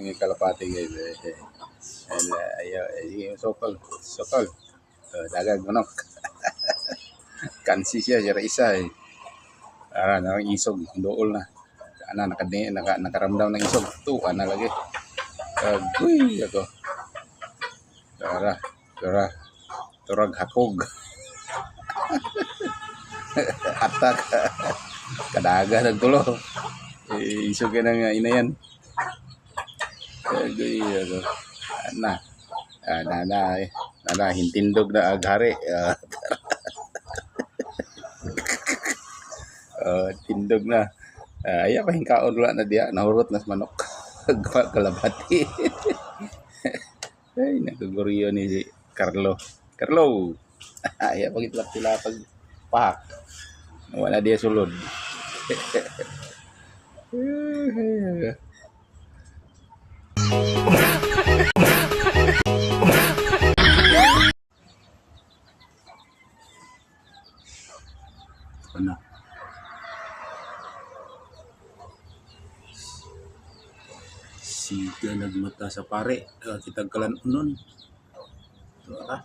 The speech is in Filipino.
Ang kalapati guys. Ayaw, sokol. Sokol. Dagag manok. Kansi siya, jara isa eh. Isog, dool na. Nakaramdaw ng isog. Tuwa na lagi. Agoy, ako. Turag hakog. Atak. Kadaga nagtulo. Isog ka na inayan. Agoy, ako. Hintindog na aghari. Tindog na. Ayaw pa hingkaon wala na diya. Nahurot na sa manok. Kalabati. Ay, naguguriyo ni Carlo. Carlo! Ayaw pag itlap-tilapag pahak. Wala diya sulod. Ano? Siga nagmata sa pare. Kitag kalan unon. Ito ka?